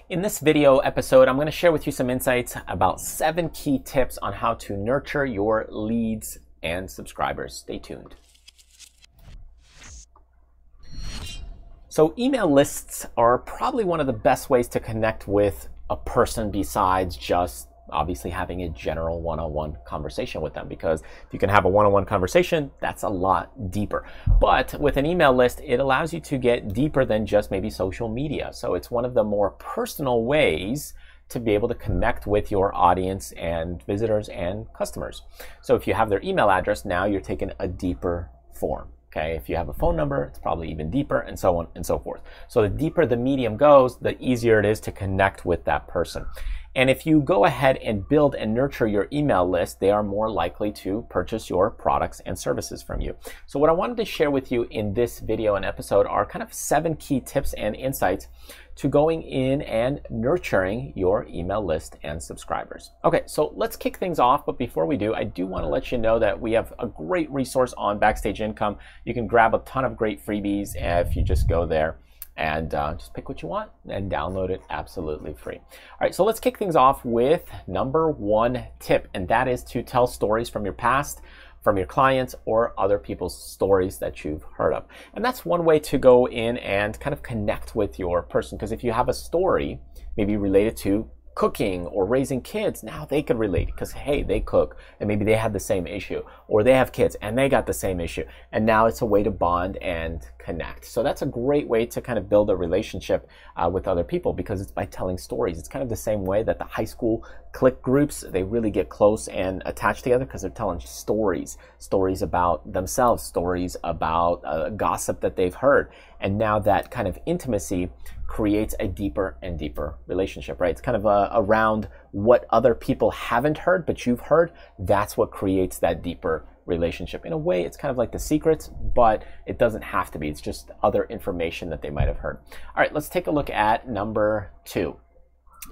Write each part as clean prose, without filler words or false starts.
In this video episode, I'm going to share with you some insights about 7 key tips on how to nurture your leads and subscribers. Stay tuned. So email lists are probably one of the best ways to connect with a person besides just obviously having a general one-on-one conversation with them, because if you can have a one-on-one conversation, that's a lot deeper. But with an email list, it allows you to get deeper than just maybe social media. So it's one of the more personal ways to be able to connect with your audience and visitors and customers. So if you have their email address, now you're taking a deeper form. Okay, if you have a phone number, it's probably even deeper, and so on and so forth. So the deeper the medium goes, the easier it is to connect with that person. And if you go ahead and build and nurture your email list, they are more likely to purchase your products and services from you. So what I wanted to share with you in this video and episode are kind of 7 key tips and insights to going in and nurturing your email list and subscribers. Okay, so let's kick things off. But before we do, I do want to let you know that we have a great resource on Backstage Income. You can grab a ton of great freebies if you just go there and just pick what you want and download it absolutely free. All right, so let's kick things off with number 1 tip, and that is to tell stories from your past, from your clients, or other people's stories that you've heard of. And that's one way to go in and kind of connect with your person, because if you have a story maybe related to cooking or raising kids, now they can relate because, hey, they cook and maybe they had the same issue, or they have kids and they got the same issue, and now it's a way to bond and connect. So that's a great way to kind of build a relationship with other people, because it's by telling stories. It's kind of the same way that the high school clique groups, they really get close and attached together because they're telling stories about themselves, stories about gossip that they've heard. And now that kind of intimacy creates a deeper and deeper relationship, right? It's kind of around what other people haven't heard, but you've heard. That's what creates that deeper relationship. In a way, it's kind of like The Secrets, but it doesn't have to be. It's just other information that they might have heard. All right, let's take a look at number 2.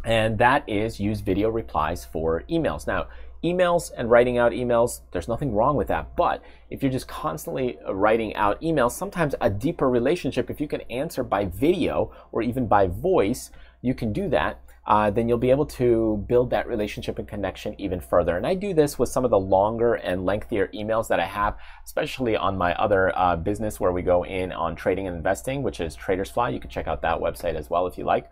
And that is use video replies for emails. Now, emails and writing out emails, there's nothing wrong with that. But if you're just constantly writing out emails, sometimes a deeper relationship, if you can answer by video or even by voice, you can do that. Then you'll be able to build that relationship and connection even further. And I do this with some of the longer and lengthier emails that I have, especially on my other business where we go in on trading and investing, which is Traders Fly. You can check out that website as well if you like.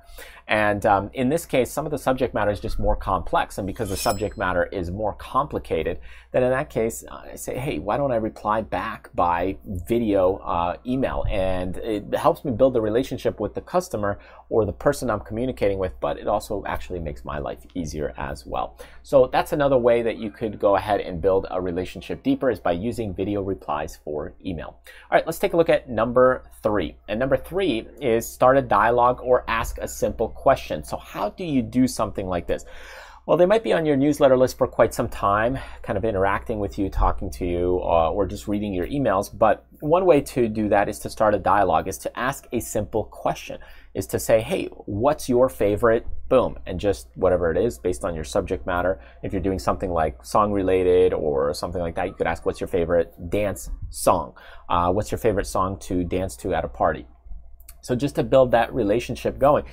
And in this case, some of the subject matter is just more complex. And because the subject matter is more complicated, then in that case, I say, hey, why don't I reply back by video email? And it helps me build the relationship with the customer or the person I'm communicating with, but it also actually makes my life easier as well. So that's another way that you could go ahead and build a relationship deeper, is by using video replies for email. All right, let's take a look at number 3. And number 3 is start a dialogue or ask a simple question. So how do you do something like this? Well, they might be on your newsletter list for quite some time, kind of interacting with you, talking to you, or just reading your emails. But one way to do that is to start a dialogue, is to ask a simple question, is to say, hey, what's your favorite, boom, and just whatever it is based on your subject matter. If you're doing something like song related or something like that, you could ask, what's your favorite dance song? What's your favorite song to dance to at a party? So just to build that relationship going,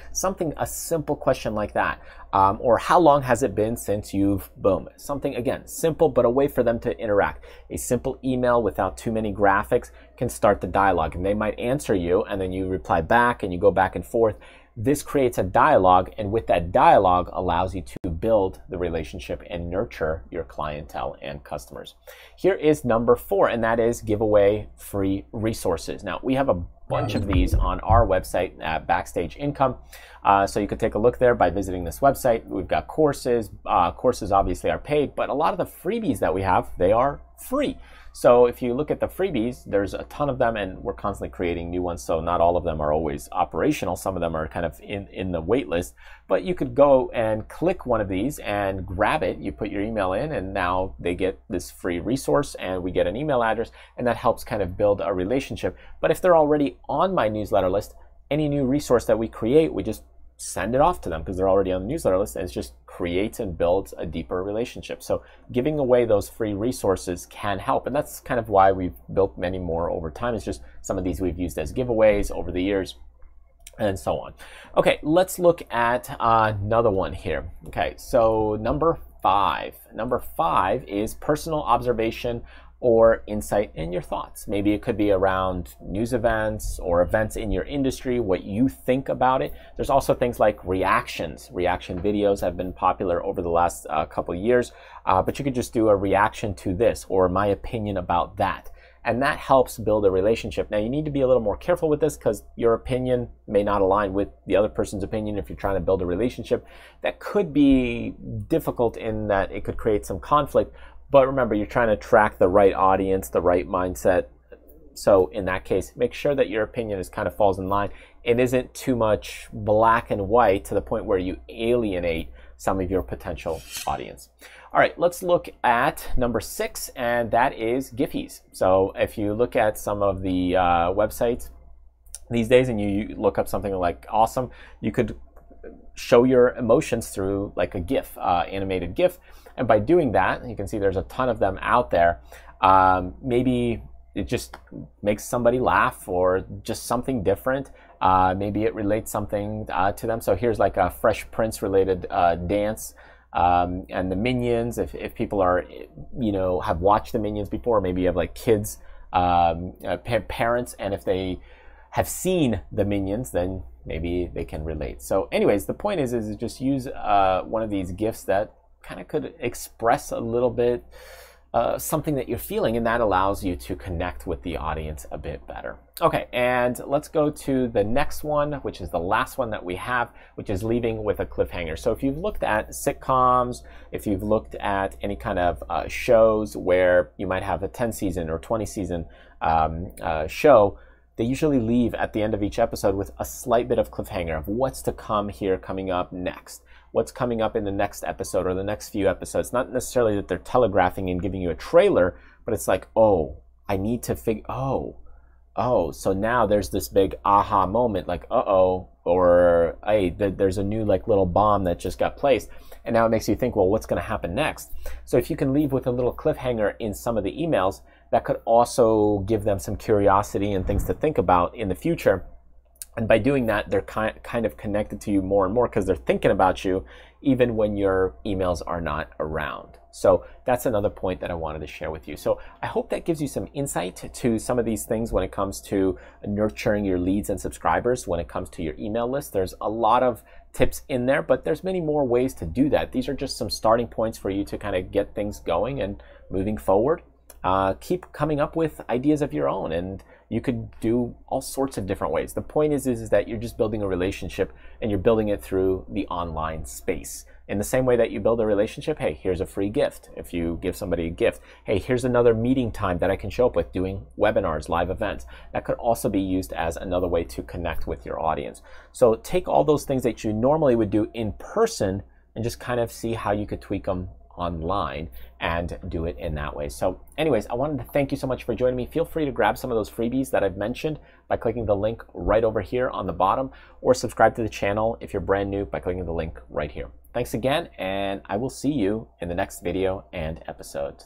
a simple question like that. Or how long has it been since you've, boom, something, again, simple, but a way for them to interact. A simple email without too many graphics can start the dialogue, and they might answer you, and then you reply back and you go back and forth. This creates a dialogue, and with that dialogue allows you to build the relationship and nurture your clientele and customers. Here is number 4, and that is give away free resources. Now, we have a bunch of these on our website at Backstage Income. So you can take a look there by visiting this website. We've got courses. Courses obviously are paid, but a lot of the freebies that we have, they are free. So if you look at the freebies, there's a ton of them, and we're constantly creating new ones. So not all of them are always operational. Some of them are kind of in the wait list, but you could go and click one of these and grab it. You put your email in, and now they get this free resource, and we get an email address, and that helps kind of build a relationship. But if they're already on my newsletter list, any new resource that we create, we just send it off to them because they're already on the newsletter list, and it just creates and builds a deeper relationship. So giving away those free resources can help, and that's kind of why we've built many more over time. It's just some of these we've used as giveaways over the years. and so on. Okay, let's look at another one here. Okay, so number 5. Number 5 is personal observation or insight in your thoughts. Maybe it could be around news events or events in your industry, what you think about it. There's also things like reactions. Reaction videos have been popular over the last couple of years, but you could just do a reaction to this or my opinion about that. And that helps build a relationship. Now, you need to be a little more careful with this because your opinion may not align with the other person's opinion if you're trying to build a relationship. That could be difficult in that it could create some conflict. But remember, you're trying to attract the right audience, the right mindset. So in that case, make sure that your opinion is kind of falls in line. It isn't too much black and white to the point where you alienate some of your potential audience. All right, let's look at number 6, and that is Giphies. So if you look at some of the websites these days and you look up something like awesome, you could show your emotions through like a GIF, animated GIF. And by doing that, you can see there's a ton of them out there. Maybe it just makes somebody laugh or just something different. Maybe it relates something to them. So here's like a Fresh Prince related dance. And the Minions, if people are, you know, have watched the Minions before, maybe you have like kids, parents, and if they have seen the Minions, then maybe they can relate. So anyways, the point is just use one of these GIFs that kind of could express a little bit something that you're feeling, and that allows you to connect with the audience a bit better. Okay, and let's go to the next one, which is the last one that we have, which is leaving with a cliffhanger. So if you've looked at sitcoms, if you've looked at any kind of shows where you might have a 10 season or 20 season show, they usually leave at the end of each episode with a slight bit of cliffhanger of what's to come here coming up next. What's coming up in the next episode or the next few episodes. Not necessarily that they're telegraphing and giving you a trailer, but it's like, oh, I need to figure, oh, so now there's this big aha moment, like, uh-oh, or hey, there's a new like little bomb that just got placed. And now it makes you think, well, what's going to happen next? So if you can leave with a little cliffhanger in some of the emails, that could also give them some curiosity and things to think about in the future. And by doing that, they're kind of connected to you more and more because they're thinking about you even when your emails are not around. So that's another point that I wanted to share with you. So I hope that gives you some insight to some of these things when it comes to nurturing your leads and subscribers, when it comes to your email list. There's a lot of tips in there, but there's many more ways to do that. These are just some starting points for you to kind of get things going and moving forward. Keep coming up with ideas of your own, and you could do all sorts of different ways. The point is that you're just building a relationship and you're building it through the online space. In the same way that you build a relationship, hey, here's a free gift. If you give somebody a gift, hey, here's another meeting time that I can show up with doing webinars, live events. That could also be used as another way to connect with your audience. So take all those things that you normally would do in person and just kind of see how you could tweak them online and do it in that way. So anyways, I wanted to thank you so much for joining me. Feel free to grab some of those freebies that I've mentioned by clicking the link right over here on the bottom, or subscribe to the channel if you're brand new by clicking the link right here. Thanks again, and I will see you in the next video and episode.